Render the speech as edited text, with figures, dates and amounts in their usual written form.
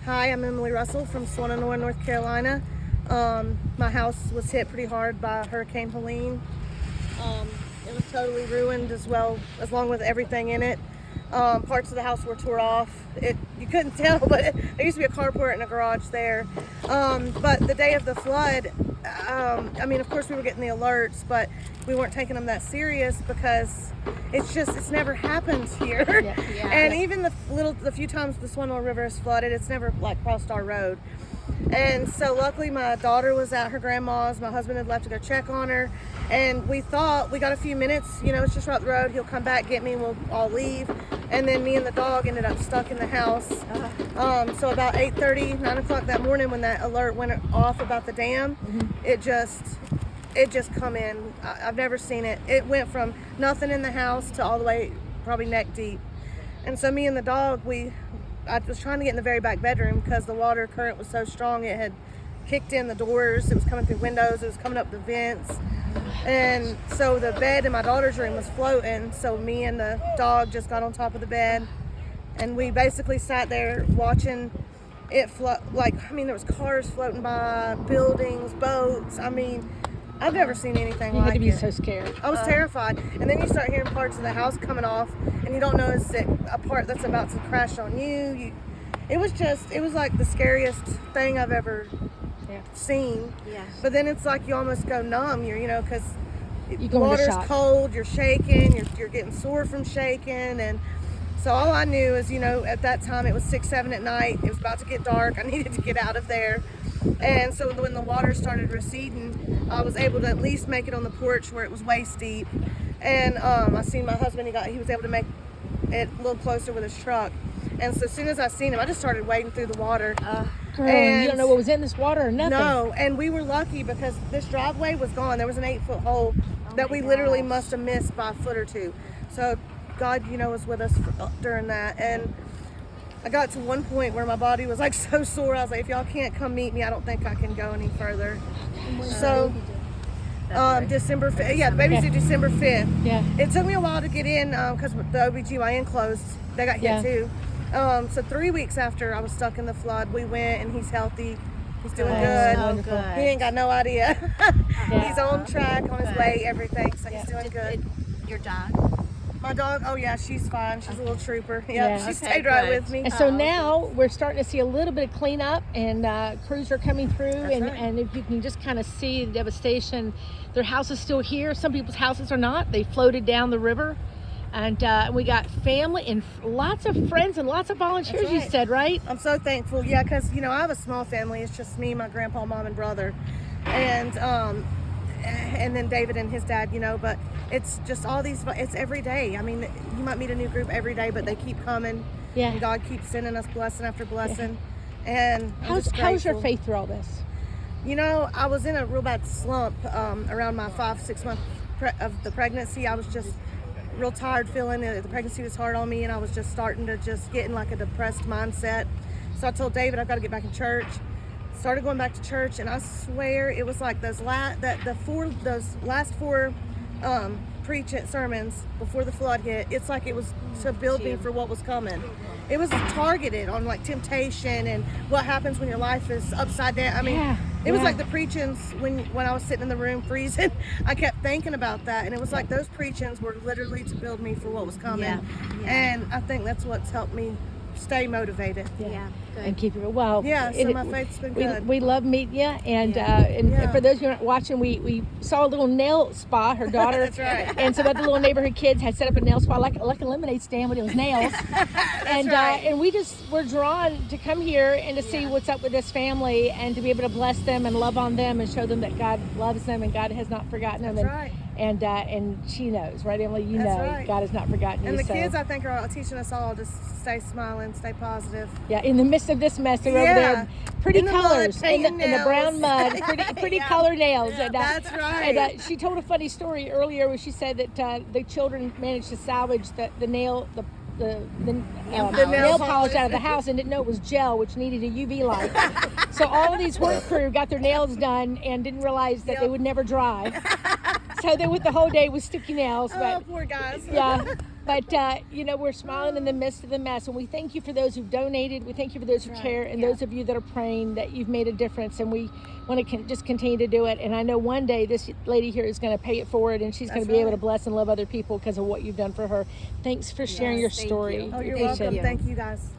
Hi, I'm Emily Russell from Swananoa, North Carolina. My house was hit pretty hard by Hurricane Helene. It was totally ruined along with everything in it. Parts of the house were tore off. You couldn't tell, but there used to be a carport and a garage there. But the day of the flood, of course we were getting the alerts, but we weren't taking them that serious because it's never happened here. Yeah. And even the few times the Swananoa River has flooded, it's never crossed our road. And so luckily my daughter was at her grandma's. My husband had left to go check on her, and we thought we got a few minutes, it's just right up the road, he'll come back, get me, and we'll all leave. And then me and the dog ended up stuck in the house. So about 8:30, 9 o'clock that morning, when that alert went off about the dam, it just come in. I've never seen it. It went from nothing in the house to all the way probably neck deep. And so me and the dog, I was trying to get in the very back bedroom because the water current was so strong. It had kicked in the doors. It was coming through windows. It was coming up the vents. And so the bed in my daughter's room was floating. So me and the dog just got on top of the bed, and we basically sat there watching it float. There was cars floating by, buildings, boats. I've never seen anything like it. You had to be so scared. I was terrified. And then you start hearing parts of the house coming off, and you don't notice that a part that's about to crash on you. It was like the scariest thing I've ever seen. Yes. But then it's like you almost go numb, because You the go into water's shock. cold, you're shaking, you're getting sore from shaking. And so all I knew is, at that time it was 6, 7 at night. It was about to get dark. I needed to get out of there. And so when the water started receding, I was able to at least make it on the porch where it was waist deep. And I seen my husband, he was able to make it a little closer with his truck. And so as soon as I seen him, I just started wading through the water. Girl, and you don't know what was in this water or nothing. No, and we were lucky because this driveway was gone. There was an 8-foot hole that we literally must have missed by a foot or two. So God, was with us during that. And I got to one point where my body was so sore. I was like, if y'all can't come meet me, I don't think I can go any further. So December 5th. Yeah, the baby's due December 5th. Yeah. It took me a while to get in because the OBGYN closed. They got hit too. So 3 weeks after I was stuck in the flood, we went, and he's healthy. He's doing good. Wonderful. He ain't got no idea. He's on track, on his way, everything. So he's doing good. Your dog? My dog, oh yeah, she's fine. She's a little trooper. Yep, Yeah. she Okay, stayed right good. with me. And so now we're starting to see a little bit of cleanup, and crews are coming through, That's right. and if you can just kind of see the devastation, their house is still here. Some people's houses are not. They floated down the river, and we got family and lots of friends and lots of volunteers. That's right. You said, right? I'm so thankful, yeah, because I have a small family. It's just me, my grandpa, mom, and brother, and then David and his dad. But it's just all these. It's every day. You might meet a new group every day, but they keep coming. Yeah. And God keeps sending us blessing after blessing. And I'm just How's your grateful. faith through all this? I was in a real bad slump around my 5-6 month of the pregnancy. I was just real tired, feeling the pregnancy was hard on me, and I was just starting to get in a depressed mindset. So I told David, I've got to get back in church. Started going back to church, and I swear it was like those last four preaching sermons before the flood hit. It's like it was to build me for what was coming. It was targeted on temptation and what happens when your life is upside down. It was like the preachings when I was sitting in the room freezing. I kept thinking about that, and it was like those preachings were literally to build me for what was coming. Yeah. And I think that's what's helped me stay motivated. Yeah. Good. And keep it well. Yeah, so my faith's been good. We love meeting you, and Yeah. for those of you not watching, we saw a little nail spa. Her daughter, That's right. and some other little neighborhood kids had set up a nail spa, like a lemonade stand, but it was nails. And right. and we're drawn to come here and to see what's up with this family, and to be able to bless them and love on them and show them that God loves them and God has not forgotten them. That's right. And she knows, right, Emily? You That's know, right. God has not forgotten And you. the kids, I think, are teaching us all to stay smiling, stay positive. Yeah, in the midst of this mess, they're over Yeah. there, pretty In the mud, colors, in painting the brown nails. mud, pretty Yeah. color nails. Yeah, And, that's right. And she told a funny story earlier where she said that the children managed to salvage the nail nail polish out of the house and didn't know it was gel, which needed a UV light. So all of these work crew got their nails done and didn't realize that they would never dry. So they went the whole day with sticky nails. Oh, But poor guys. yeah, But we're smiling in the midst of the mess, and we thank you for those who've donated. We thank you for those who care, and those of you that are praying that you've made a difference. And we want to just continue to do it. And I know one day this lady here is going to pay it forward, and she's going to be able to bless and love other people because of what you've done for her. Thanks for sharing your story. Oh, you're welcome. Thank you guys.